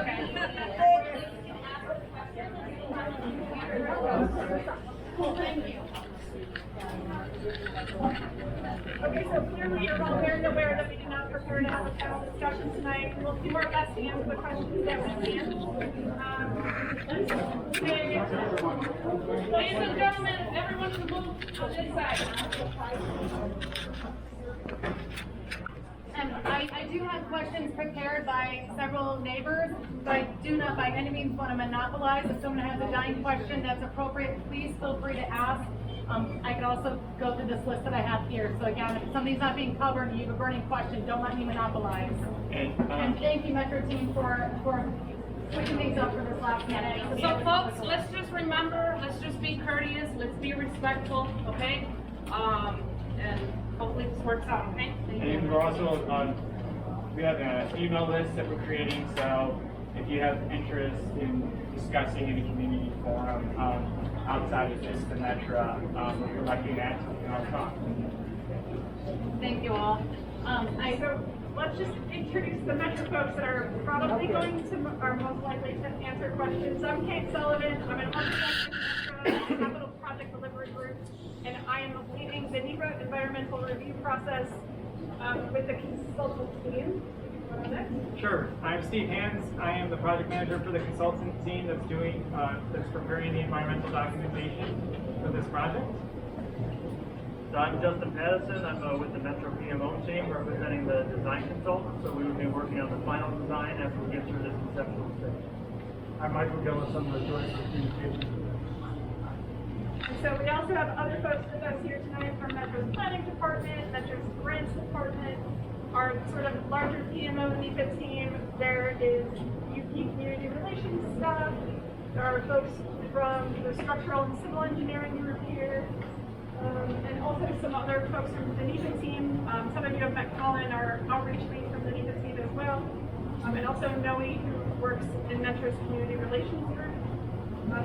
Okay, so clearly you're all very aware that we did not prepare to have a panel discussion tonight. We'll do our best to answer the questions that we can. Ladies and gentlemen, everyone can move on this side. I do have questions prepared by several neighbors, but I do not by any means want to monopolize. If someone has a dying question that's appropriate, please feel free to ask. I can also go through this list that I have here. So again, if something's not being covered and you have a burning question, don't let me monopolize. And thank you, Metra team, for switching things up for this last minute. So folks, let's just remember, let's just be courteous, let's be respectful, okay? And hopefully this works out, okay? And we're also we have an email list that we're creating, so if you have interest in discussing in a community forum outside of just the Metra, we're collecting that in our talk. Thank you all. So let's just introduce the Metra folks that are probably are most likely to answer questions. I'm Kate Sullivan. I'm an architect in Metra Capital Project Delivery Group, and I am leading the NEPA environmental review process with the consultant team. Sure. I'm Steve Hans. I am the project manager for the consultant team that's preparing the environmental documentation for this project. So I'm Justin Patterson. I'm with the Metra PMO team representing the design consultant. So we will be working on the final design after we get through this conceptual stage. I'm Michael Gillis. I'm the joint communications. And so we also have other folks with us here tonight from Metra's planning department, Metra's grants department, our sort of larger PMO NEPA team. There is UP community relations staff. There are folks from the structural and civil engineering group here. And also some other folks from the NEPA team. Some of you have met Colin, our outreach lead from the NEPA team as well. And also Noe, who works in Metra's community relations group.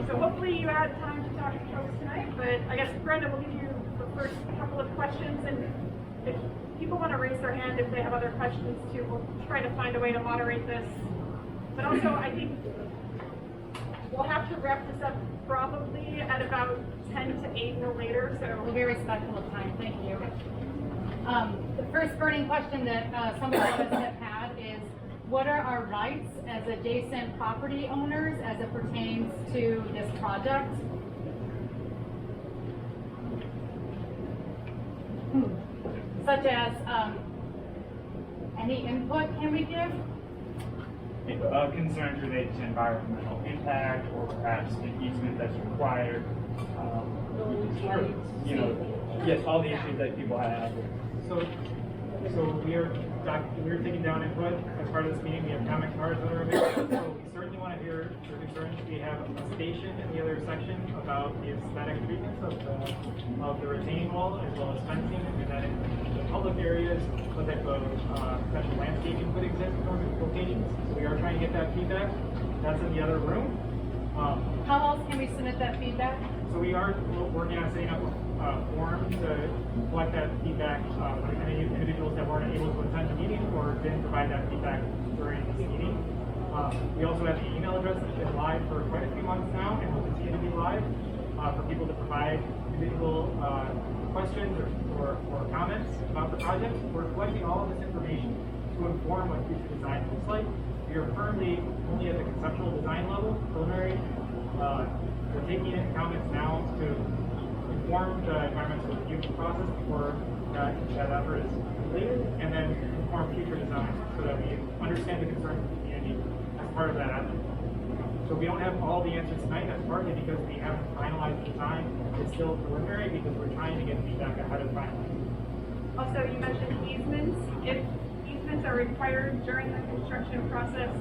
So hopefully you had time to talk to folks tonight, but I guess Brenda will give you the first couple of questions, and if people want to raise their hand if they have other questions too, we'll try to find a way to moderate this. But also I think we'll have to wrap this up probably at about 10 to 8 no later, so We'll be respectful of time. Thank you. The first burning question that some of us have had is, what are our rights as adjacent property owners as it pertains to this project? Such as any input can we give? Concerns related to environmental impact, or perhaps an easement that's required. Yes, all the issues that people have. So we're taking down input as part of this meeting. We have comment cards that are available. So we certainly want to hear your concerns. We have a station in the other section about the aesthetic treatments of the retaining wall, as well as fencing, and then in the public areas, what type of special landscaping could exist in those locations. So we are trying to get that feedback. That's in the other room. How else can we submit that feedback? So we are working on setting up a forum to collect that feedback from any individuals that weren't able to attend the meeting or didn't provide that feedback during this meeting. We also have the email address that's been live for quite a few months now and will continue to be live for people to provide individual questions or comments about the project. We're collecting all of this information to inform what future design looks like. We are currently only at the conceptual design level, preliminary. We're taking in comments now to inform the environmental review process before that effort is completed, and then inform future design so that we understand the concerns of the community as part of that effort. So we don't have all the answers tonight. That's partly because we haven't finalized the design. It's still preliminary because we're trying to get feedback ahead of time. also you mentioned easements. If easements are required during the construction process,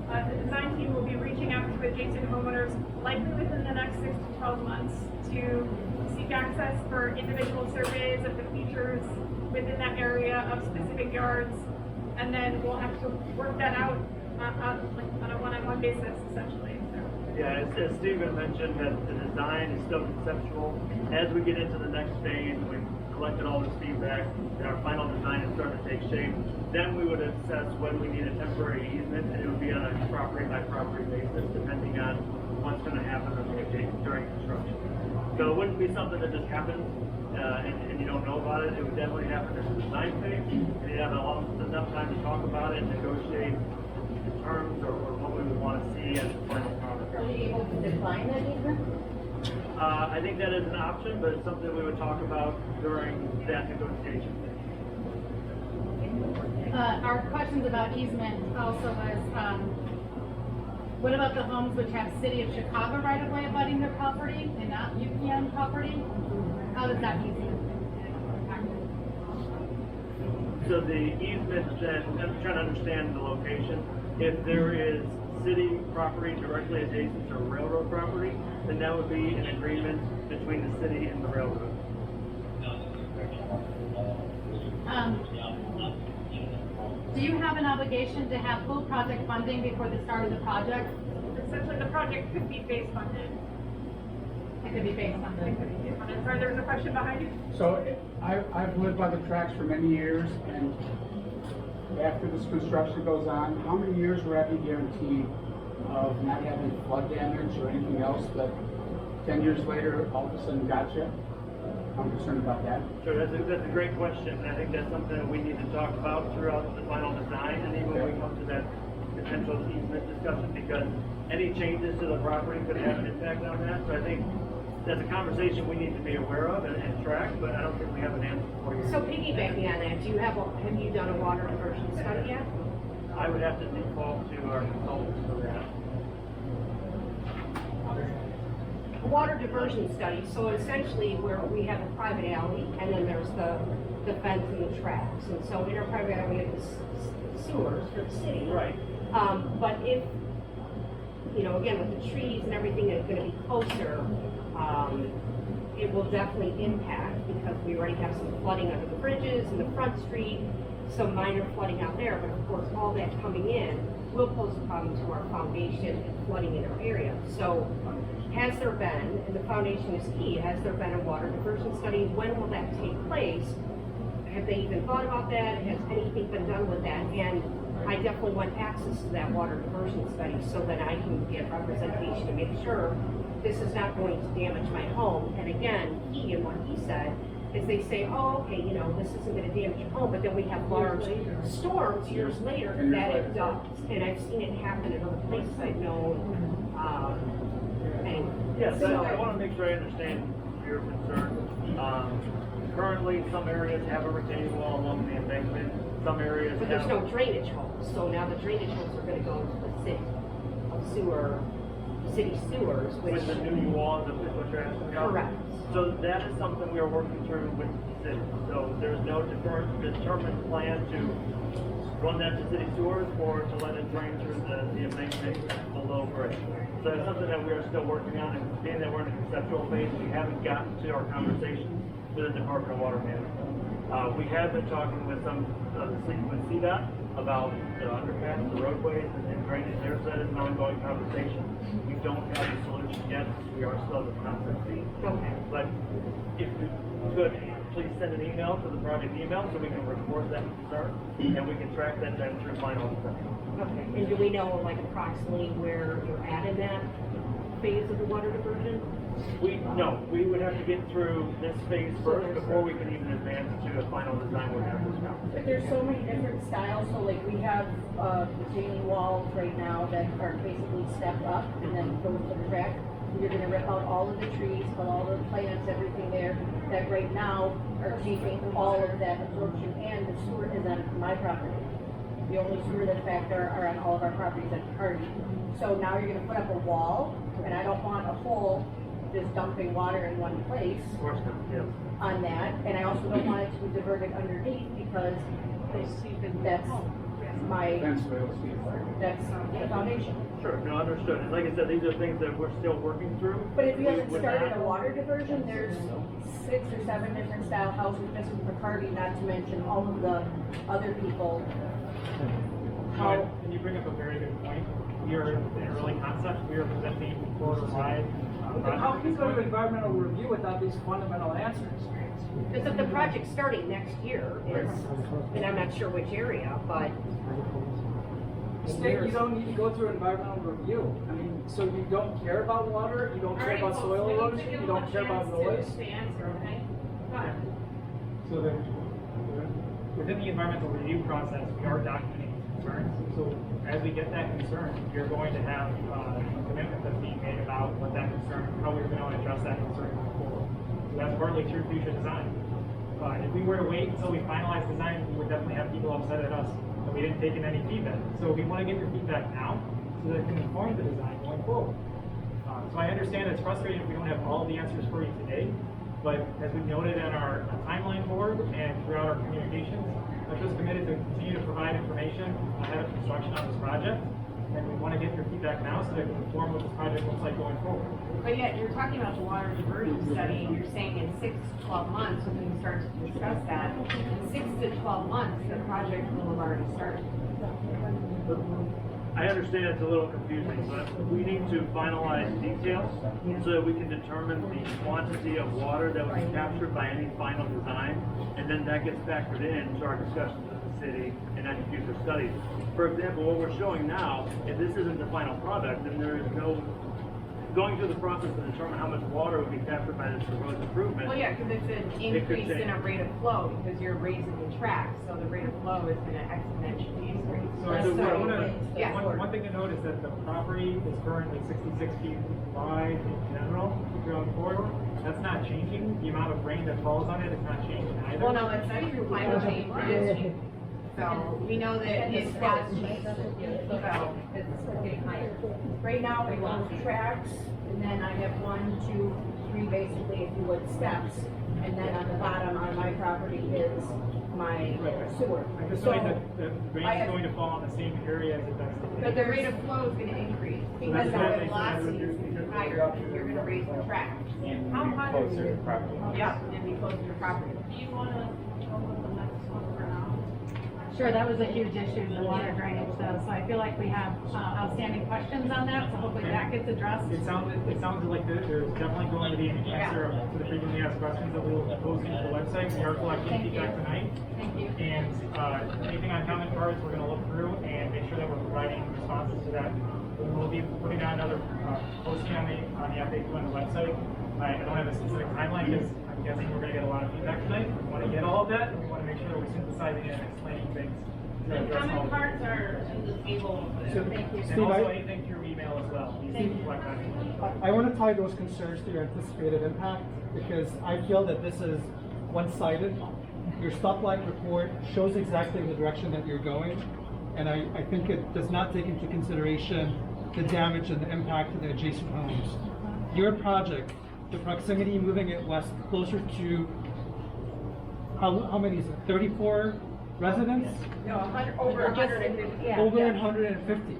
the design team will be reaching out to adjacent homeowners likely within the next 6 to 12 months to seek access for individual surveys of the features within that area of specific yards, and then we'll have to work that out on a one-on-one basis, essentially. So. Yeah, as Stephen mentioned, that the design is still conceptual. As we get into the next phase, we collected all this feedback, and our final design is starting to take shape, then we would assess when we need a temporary easement, and it would be on a property by property basis, depending on what's going to happen during construction. So it wouldn't be something that just happens and you don't know about it. It would definitely happen in the design phase, and you'd have enough time to talk about it and negotiate the terms or what we would want to see as the final product. Are you able to decline that easement? I think that is an option, but it's something we would talk about during that negotiation phase. Our questions about easement also was, what about the homes which have City of Chicago right of way abutting their property and not UPN property? How does that easement impact? So the easement, I'm trying to understand the location. If there is city property directly adjacent to railroad property, then that would be an agreement between the city and the railroad. Do you have an obligation to have full project funding before the start of the project? Essentially, the project could be base funded. It could be based on the. Sorry, there was a question behind you? So I've lived by the tracks for many years, and after this construction goes on, how many years will that be guaranteed of not having flood damage or anything else that 10 years later all of a sudden gotcha? I'm concerned about that. Sure, that's a great question, and I think that's something that we need to talk about throughout the final design, and even when we come to that potential easement discussion, because any changes to the property could have an impact on that. So I think that's a conversation we need to be aware of and track, but I don't think we have an answer for you. So piggybacking on that, have you done a water diversion study yet? I would have to default to our consultants for that. A water diversion study, so essentially where we have a private alley and then there's the fence and the tracks. And so in our private alley, we have the sewers for the city. Right. But if, again, with the trees and everything that's going to be closer, it will definitely impact because we already have some flooding under the bridges in the front street, some minor flooding out there, but of course all that coming in will pose a problem to our foundation and flooding in our area. So has there been, and the foundation is key, has there been a water diversion study? When will that take place? Have they even thought about that? Has anything been done with that? And I definitely want access to that water diversion study so that I can get representation to make sure this is not going to damage my home. And again, and what he said, is they say, oh, okay, this isn't going to damage your home, but then we have large storms years later that it does. And I've seen it happen in other places I know. Yes, I want to make sure I understand your concern. Currently, some areas have a retaining wall along the embankment. Some areas But there's no drainage holes, so now the drainage holes are going to go to the city sewers, which. With the new walls of what you're asking about? Correct. So that is something we are working through with the city. So there's no determined plan to run that to city sewers or to let it drain through the embankment below grade. So it's something that we are still working on, and being that we're in a conceptual phase, we haven't gotten to our conversations with the Department of Water Management. We have been talking with with CDOT about the underpass, the roadways, and drainage there, so that is an ongoing conversation. We don't have a solution yet, we are still in the concept phase. Okay. But if you could, please send an email to the project email so we can report that concern, and we can track that then through final design. Okay, and do we know approximately where you're at in that phase of the water diversion? No, we would have to get through this phase first before we can even advance to a final design. We'll have this But conversation. there's so many different styles, so we have retaining walls right now that are basically stepped up and then go to the track. You're gonna rip out all of the trees, put all the plants, everything there, that right now are keeping all of that absorption, and the sewer is on my property. The only sewer that factor are on all of our properties at Hardy. So now you're gonna put up a wall, and I don't want a hole just dumping water in one place Of course not, yes. on that, and I also don't want it to be diverted underneath because that's my, Fence rails, that's the foundation. Sure, no, understood. And like I said, these are things that we're still working through. But if you haven't With started that- a water diversion, there's 6 or 7 different style houses just in Picardy, not to mention all of the other people. How, And you bring up a very good point. We are in early concepts. We are presenting corridor wide How can you go to environmental review without these fundamental answers? Because if the project's starting next year, and I'm not sure which area, but State, you don't need to go through environmental review. I mean, so you don't care about water, you don't care about soil erosion, you don't care about noise? So the, within the environmental review process, we are documenting concerns. So as we get that concern, you're going to have a commitment that's being made about what that concern, how we're going to address that concern going forward. So that's partly through future design. If we were to wait until we finalize design, we would definitely have people upset at us that we didn't take in any feedback. So we want to get your feedback now so that it can inform the design going forward. So I understand it's frustrating if we don't have all the answers for you today, but as we've noted in our timeline board and throughout our communications, Metra's committed to continue to provide information ahead of construction on this project. And we want to get your feedback now so that it can inform what this project looks like going forward. But yet, you're talking about the water diversion study, and you're saying in 6 to 12 months, when we start to discuss that, in 6 to 12 months, the project will have already started. I understand it's a little confusing, but we need to finalize details so that we can determine the quantity of water that was captured by any final design, and then that gets factored into our discussions with the city and any future studies. For example, what we're showing now, if this isn't the final product, then there is no going through the process to determine how much water would be captured by this road improvement. Well, yeah, because it's an increase in a rate of flow, because you're raising the track, so the rate of flow is gonna exponentially increase. So one thing to note is that the property is currently 66 feet wide in general throughout the corridor. That's not changing. The amount of rain that falls on it is not changing either. Well, no, it's not through climate change, it is changing. So, we know that it's has changed, so it's getting higher. Right now, we want tracks, and then I have 1, 2, 3, basically, if you would, steps. And then on the bottom on my property is my sewer. I'm just So, saying that the rain is going to fall on the same area as it does today. But the rate of flow is gonna increase, because that's the velocity is higher, you're gonna raise the track. And How be high closer is to property. Yeah, and be closer to property. Do you wanna go with the next one for now? Sure, that was a huge issue, the water drainage though, so I feel like we have outstanding questions on that, so hopefully that gets addressed. It sounds like there's definitely going to be an answer to the frequently asked questions that we will be posting to the website. We are collecting Thank you. feedback tonight. Thank you. And anything on comment cards, we're going to look through and make sure that we're providing responses to that. We will be putting out another posting on the FAQ on the website. I don't have a specific timeline because I'm guessing we're going to get a lot of feedback tonight. We want to get all of that, and we want to make sure that we're synthesizing it and explaining things. to The address all comment of it. cards are in the table. Thank you. And also anything through email as well. You can collect that. I want to tie those concerns to your anticipated impact because I feel that this is one-sided. Your stoplight report shows exactly the direction that you're going, and I think it does not take into consideration the damage and the impact to the adjacent homes. Your project, the proximity moving it west closer to, how many is it, 34 residents? No, over 150, yeah. Over yeah. 150.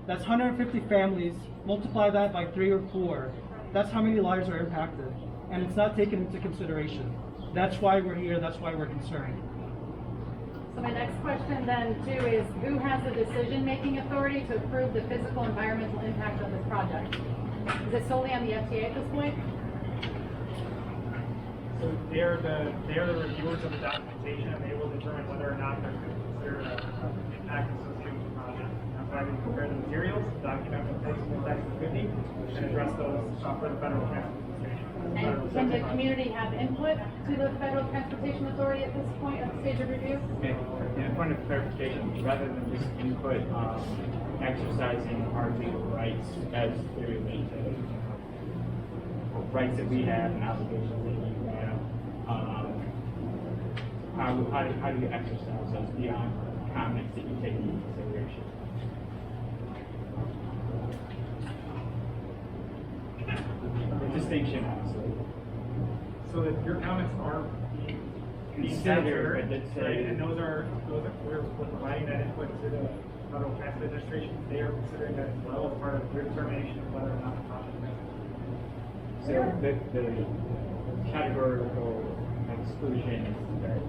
That's 150 families, multiply that by 3 or 4. That's how many lives are impacted. And it's not taken into consideration. That's why we're here, that's why we're concerned. So my next question then too is, who has the decision-making authority to approve the physical environmental impact of this project? Is it solely on the FTA at this point? So they are the reviewers of the documentation, and they will determine whether or not they're considered an impact associated with the project. That's why we prepare the materials, document the physical impacts of 50, and address those for the federal transportation. And can the community have input to the Federal Transportation Authority at this point, at the stage of review? And a point of clarification, rather than just input, exercising our legal rights as they relate to rights that we have and obligations that you have, how do you exercise those beyond comments that you take into consideration? The distinction, obviously. So that your comments are being Considered, captured, but let's say- right, and we're providing that input to the Federal Transit Administration. They are considering that as well as part of their determination of whether or not the project is. So the categorical exclusion that is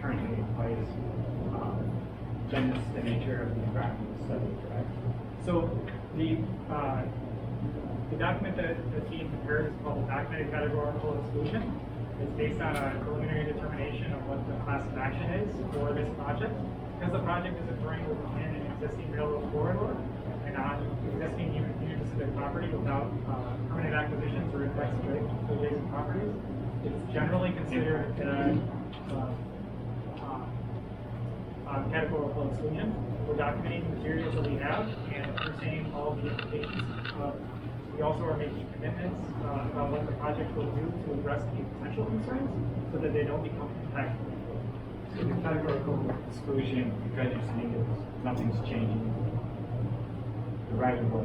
currently in place, then it's the nature of the environmental study, correct? So the The document that the team prepared is called the documented categorical exclusion. It's based on a preliminary determination of what the class of action is for this project. Because the project is occurring within an existing railroad corridor and on existing Union Pacific property without permanent acquisitions or adjacent properties, it's generally considered categorical exclusion. We're documenting the materials that we have and understanding all the implications. We also are making commitments about what the project will do to address the potential concerns so that they don't become impactful. So the categorical exclusion, because you're saying that nothing's changing, the right of way